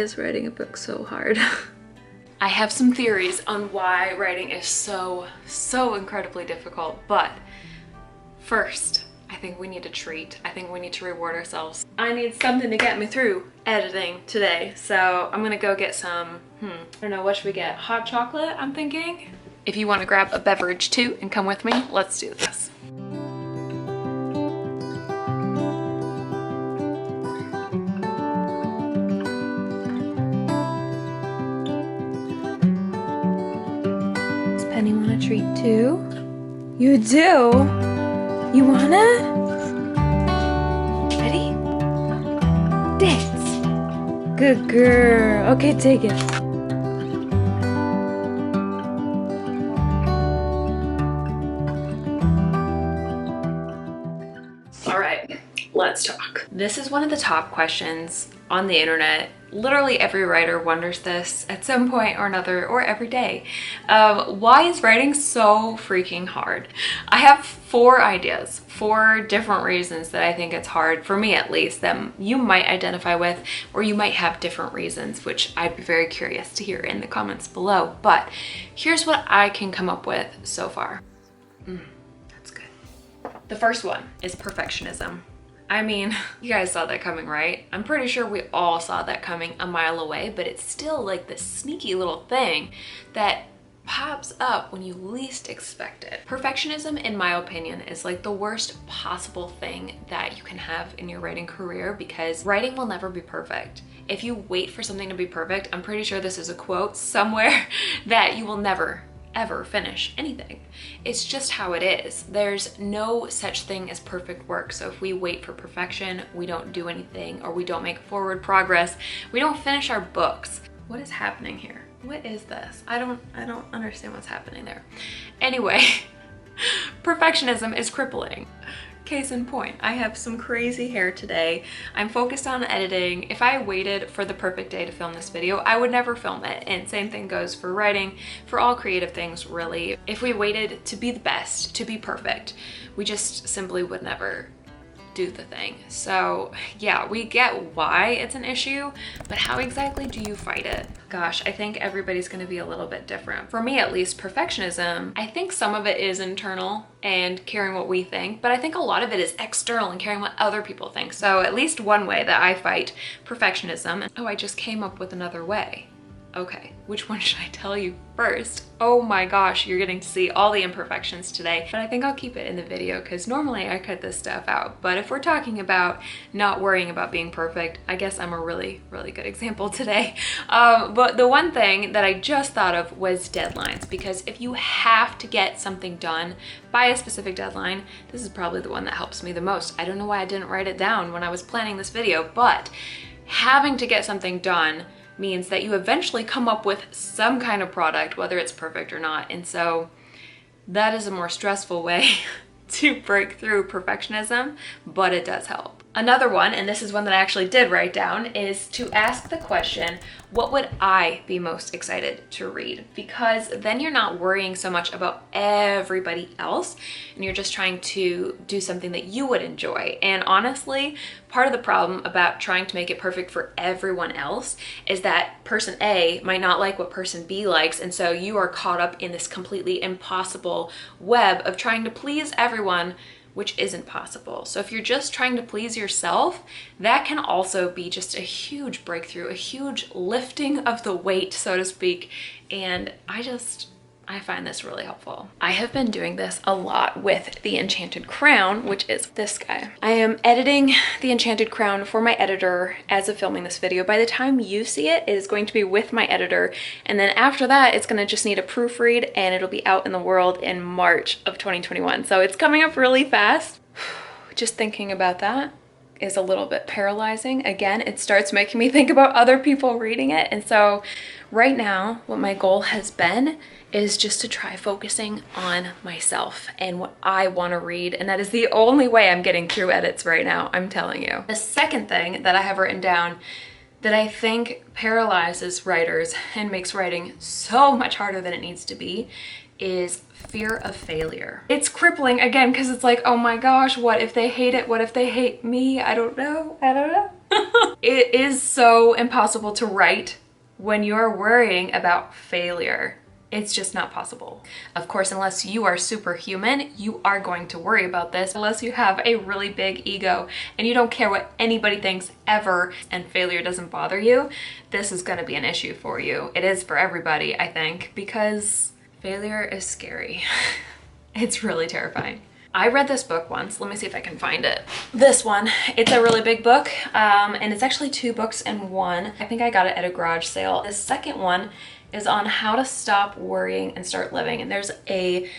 is writing a book so hard? I have some theories on why writing is so incredibly difficult, but first, I think we need a treat. I think we need to reward ourselves. I need something to get me through editing today, so I'm gonna go get some, I don't know, what should we get? Hot chocolate, I'm thinking? If you wanna grab a beverage too and come with me, let's do this. Does Penny want a treat too? You do? You wanna? Ready? Dance. Good girl. Okay, take it. All right, let's talk. This is one of the top questions on the internet. Literally every writer wonders this at some point or another, or every day. Why is writing so freaking hard? I have 4 ideas, 4 different reasons that I think it's hard, for me at least, that you might identify with, or you might have different reasons, which I'd be very curious to hear in the comments below. But here's what I can come up with so far. That's good. The first one is perfectionism. I mean, you guys saw that coming, right? I'm pretty sure we all saw that coming a mile away, but it's still like this sneaky little thing that pops up when you least expect it. Perfectionism, in my opinion, is like the worst possible thing that you can have in your writing career, because writing will never be perfect. If you wait for something to be perfect, I'm pretty sure this is a quote somewhere, that you will never ever finish anything. It's just how it is. There's no such thing as perfect work. So if we wait for perfection, we don't do anything, or we don't make forward progress. We don't finish our books. What is happening here? What is this? I don't understand what's happening there. Anyway, perfectionism is crippling. Case in point, I have some crazy hair today. I'm focused on editing. If I waited for the perfect day to film this video, I would never film it. And same thing goes for writing, for all creative things, really. If we waited to be the best, to be perfect, we just simply would never do the thing. So yeah, we get why it's an issue, but how exactly do you fight it? Gosh, I think everybody's gonna be a little bit different. For me, at least, perfectionism, I think some of it is internal and caring what we think, but I think a lot of it is external and caring what other people think. So at least one way that I fight perfectionism, oh, I just came up with another way. Okay, which one should I tell you first? Oh my gosh, you're getting to see all the imperfections today, but I think I'll keep it in the video because normally I cut this stuff out. But if we're talking about not worrying about being perfect, I guess I'm a really good example today. But the one thing that I just thought of was deadlines, because if you have to get something done by a specific deadline, this is probably the one that helps me the most. I don't know why I didn't write it down when I was planning this video, but having to get something done means that you eventually come up with some kind of product, whether it's perfect or not. And so that is a more stressful way to break through perfectionism, but it does help. Another one, and this is one that I actually did write down, is to ask the question, what would I be most excited to read? Because then you're not worrying so much about everybody else, and you're just trying to do something that you would enjoy. And honestly, part of the problem about trying to make it perfect for everyone else is that person A might not like what person B likes, and so you are caught up in this completely impossible web of trying to please everyone, which isn't possible. So if you're just trying to please yourself, that can also be just a huge breakthrough, a huge lifting of the weight, so to speak. And I find this really helpful. I have been doing this a lot with the Enchanted Crown, which is this guy. I am editing the Enchanted Crown for my editor as of filming this video. By the time you see it, it is going to be with my editor. And then after that, it's gonna just need a proofread, and it'll be out in the world in March of 2021. So it's coming up really fast. Just thinking about that is a little bit paralyzing. Again, it starts making me think about other people reading it. And so right now, what my goal has been is just to try focusing on myself and what I want to read. And that is the only way I'm getting through edits right now, I'm telling you. The second thing that I have written down that I think paralyzes writers and makes writing so much harder than it needs to be is fear of failure. It's crippling, again, because it's like, oh my gosh, what if they hate it? What if they hate me? I don't know. It is so impossible to write when you're worrying about failure. It's just not possible. Of course, unless you are superhuman, you are going to worry about this. Unless you have a really big ego and you don't care what anybody thinks ever and failure doesn't bother you, this is gonna be an issue for you. It is for everybody, I think, because failure is scary. It's really terrifying. I read this book once. Let me see if I can find it. This one, it's a really big book, and it's actually 2 books in one. I think I got it at a garage sale. The second one is on how to stop worrying and start living. And there's a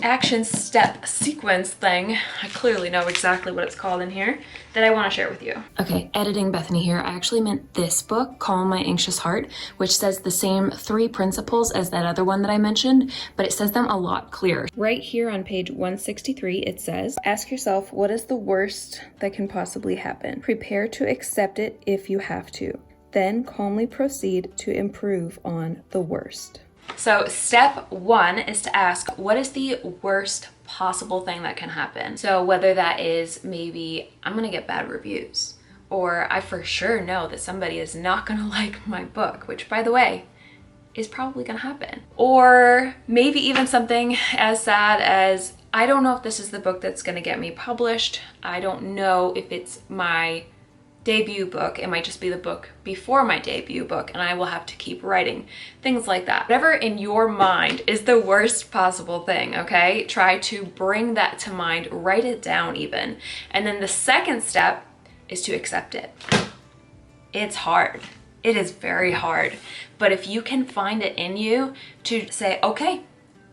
action step sequence thing, I clearly know exactly what it's called in here, that I want to share with you. Okay, editing Bethany here. I actually meant this book, Calm My Anxious Heart, which says the same 3 principles as that other one that I mentioned, but it says them a lot clearer. Right here on page 163, it says, ask yourself, what is the worst that can possibly happen? Prepare to accept it if you have to. Then calmly proceed to improve on the worst. So step 1 is to ask, what is the worst possible thing that can happen? So whether that is maybe I'm gonna get bad reviews, or I for sure know that somebody is not gonna like my book, which by the way, is probably gonna happen. Or maybe even something as sad as, I don't know if this is the book that's gonna get me published. I don't know if it's my debut book. It might just be the book before my debut book and I will have to keep writing. Things like that. Whatever in your mind is the worst possible thing, okay? Try to bring that to mind, write it down even. And then the second step is to accept it. It's hard. It is very hard. But if you can find it in you to say, okay,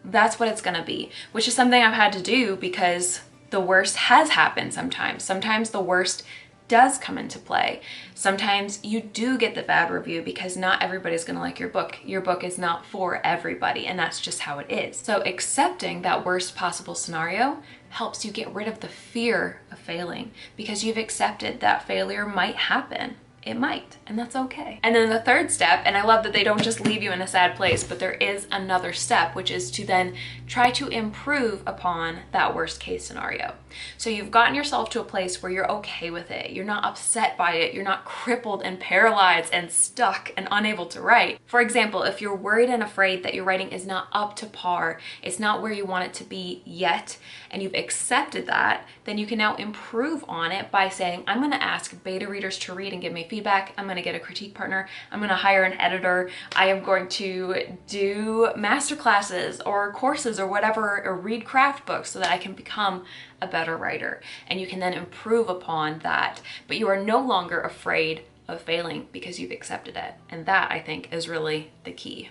that's what it's gonna be, which is something I've had to do because the worst has happened sometimes. Sometimes the worst does come into play. Sometimes you do get the bad review because not everybody's gonna like your book. Your book is not for everybody, and that's just how it is. So accepting that worst possible scenario helps you get rid of the fear of failing because you've accepted that failure might happen. It might, and that's okay. And then the third step, and I love that they don't just leave you in a sad place, but there is another step, which is to then try to improve upon that worst case scenario. So you've gotten yourself to a place where you're okay with it. You're not upset by it. You're not crippled and paralyzed and stuck and unable to write. For example, if you're worried and afraid that your writing is not up to par, it's not where you want it to be yet, and you've accepted that, then you can now improve on it by saying, I'm gonna ask beta readers to read and give me feedback. I'm gonna get a critique partner. I'm gonna hire an editor. I am going to do master classes or courses or whatever, or read craft books so that I can become a better writer. And you can then improve upon that. But you are no longer afraid of failing because you've accepted it. And that, I think, is really the key.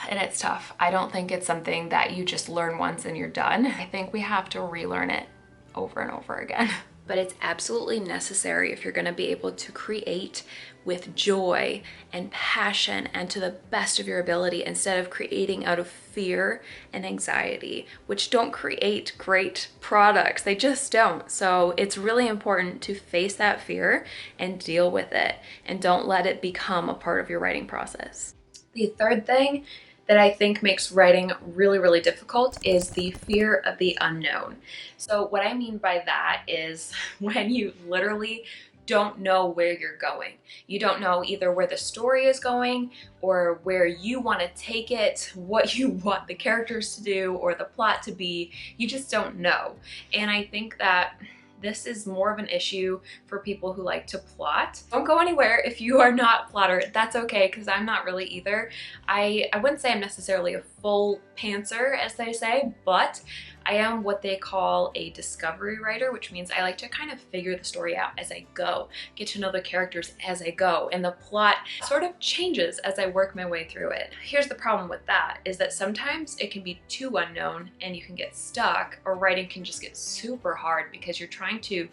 And it's tough. I don't think it's something that you just learn once and you're done. I think we have to relearn it over and over again. But it's absolutely necessary if you're going to be able to create with joy and passion and to the best of your ability instead of creating out of fear and anxiety, which don't create great products. They just don't. So it's really important to face that fear and deal with it and don't let it become a part of your writing process. The third thing that I think makes writing really, really difficult is the fear of the unknown. So what I mean by that is when you literally don't know where you're going. You don't know either where the story is going or where you want to take it, what you want the characters to do or the plot to be. You just don't know. And I think that this is more of an issue for people who like to plot. Don't go anywhere if you are not a plotter. That's okay, because I'm not really either. I wouldn't say I'm necessarily a full pantser, as they say, but I am what they call a discovery writer, which means I like to kind of figure the story out as I go, get to know the characters as I go, and the plot sort of changes as I work my way through it. Here's the problem with that, is that sometimes it can be too unknown and you can get stuck, or writing can just get super hard because you're trying to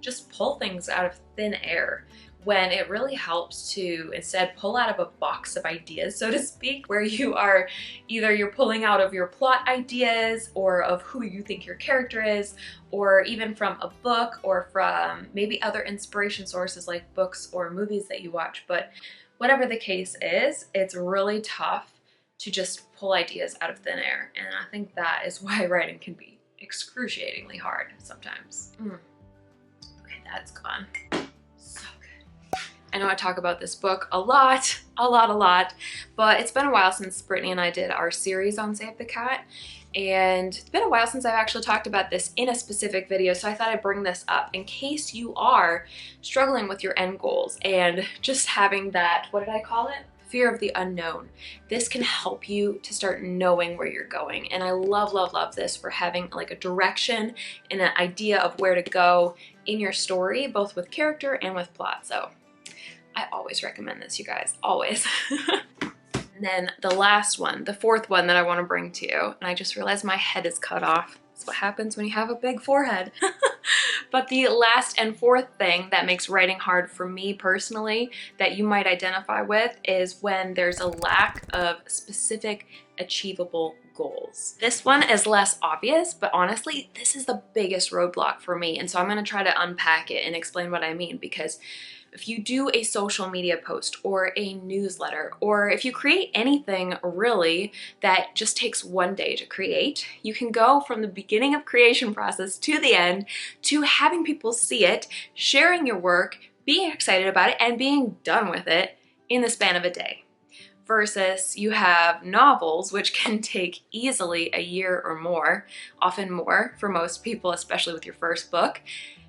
just pull things out of thin air, when it really helps to instead pull out of a box of ideas, so to speak, where you are either you're pulling out of your plot ideas or of who you think your character is, or even from a book or from maybe other inspiration sources like books or movies that you watch. But whatever the case is, it's really tough to just pull ideas out of thin air. And I think that is why writing can be excruciatingly hard sometimes. Okay, that's gone. I know I talk about this book a lot, but it's been a while since Brittany and I did our series on Save the Cat. And it's been a while since I've actually talked about this in a specific video, so I thought I'd bring this up in case you are struggling with your end goals and just having that, what did I call it? Fear of the unknown. This can help you to start knowing where you're going. And I love, love, love this for having like a direction and an idea of where to go in your story, both with character and with plot. So I always recommend this, you guys, always. And then the last one, the fourth one that I want to bring to you, and I just realized my head is cut off. That's what happens when you have a big forehead. But the last and fourth thing that makes writing hard for me personally that you might identify with is when there's a lack of specific achievable goals. This one is less obvious, but honestly, this is the biggest roadblock for me. And so I'm going to try to unpack it and explain what I mean, because if you do a social media post or a newsletter, or if you create anything really that just takes one day to create, you can go from the beginning of creation process to the end to having people see it, sharing your work, being excited about it, and being done with it in the span of a day. Versus you have novels, which can take easily a year or more, often more for most people, especially with your first book.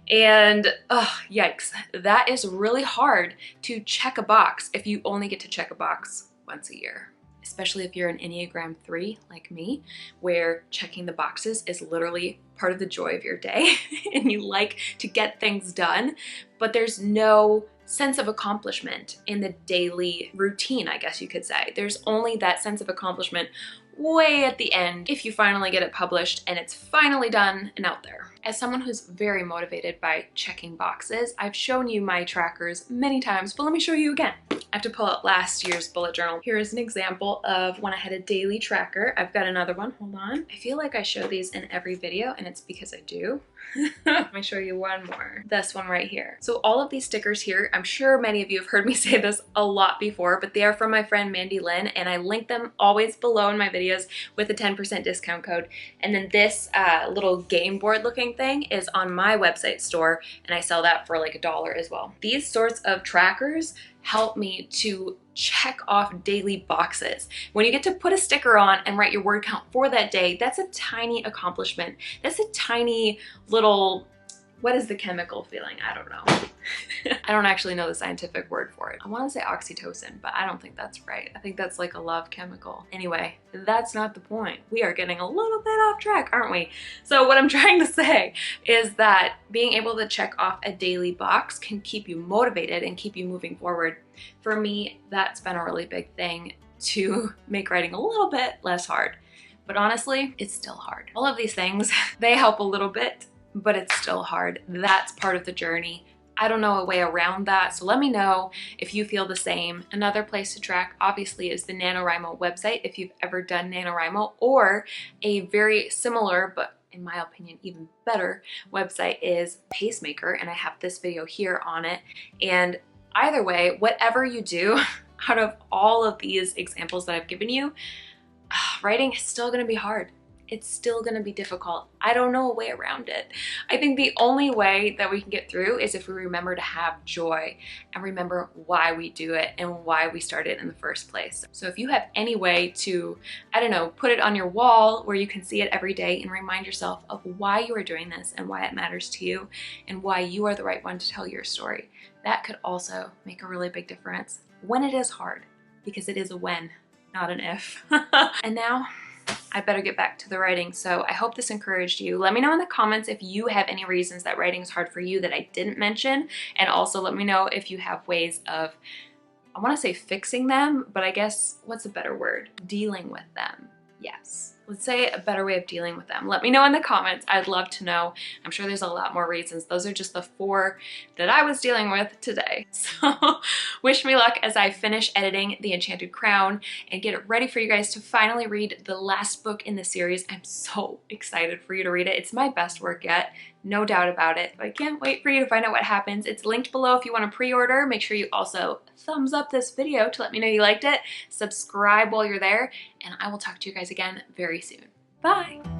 And yikes, that is really hard to check a box if you only get to check a box once a year. Especially if you're an Enneagram 3 like me, where checking the boxes is literally part of the joy of your day and you like to get things done, but there's no sense of accomplishment in the daily routine, I guess you could say. There's only that sense of accomplishment way at the end if you finally get it published and it's finally done and out there. As someone who's very motivated by checking boxes, I've shown you my trackers many times, but let me show you again. I have to pull out last year's bullet journal. Here is an example of when I had a daily tracker. I've got another one, hold on. I feel like I show these in every video and it's because I do. Let me show you one more. This one right here. So all of these stickers here, I'm sure many of you have heard me say this a lot before, but they are from my friend Mandy Lynn, and I link them always below in my videos with a 10% discount code. And then this little game board looking thing is on my website store, and I sell that for like $1 as well. These sorts of trackers help me to check off daily boxes. When you get to put a sticker on and write your word count for that day, that's a tiny accomplishment. That's a tiny little, what is the chemical feeling? I don't know. I don't actually know the scientific word for it. I want to say oxytocin, but I don't think that's right. I think that's like a love chemical. Anyway, that's not the point. We are getting a little bit off track, aren't we? So what I'm trying to say is that being able to check off a daily box can keep you motivated and keep you moving forward. For me, that's been a really big thing to make writing a little bit less hard. But honestly, it's still hard. All of these things, they help a little bit, but it's still hard. That's part of the journey. I don't know a way around that, so let me know if you feel the same. Another place to track, obviously, is the NaNoWriMo website, if you've ever done NaNoWriMo, or a very similar, but in my opinion, even better website is Pacemaker, and I have this video here on it. And either way, whatever you do, out of all of these examples that I've given you, writing is still gonna be hard. It's still gonna be difficult. I don't know a way around it. I think the only way that we can get through is if we remember to have joy and remember why we do it and why we started in the first place. So if you have any way to, I don't know, put it on your wall where you can see it every day and remind yourself of why you are doing this and why it matters to you and why you are the right one to tell your story, that could also make a really big difference when it is hard, because it is a when, not an if. And now, I better get back to the writing. So I hope this encouraged you. Let me know in the comments if you have any reasons that writing is hard for you that I didn't mention. And also let me know if you have ways of, I want to say fixing them, but I guess what's a better word? Dealing with them. Yes. Let's say a better way of dealing with them. Let me know in the comments. I'd love to know. I'm sure there's a lot more reasons. Those are just the 4 that I was dealing with today. So wish me luck as I finish editing The Enchanted Crown and get it ready for you guys to finally read the last book in the series. I'm so excited for you to read it. It's my best work yet. No doubt about it. I can't wait for you to find out what happens. It's linked below if you want to pre-order. Make sure you also thumbs up this video to let me know you liked it. Subscribe while you're there, and I will talk to you guys again very soon. Bye!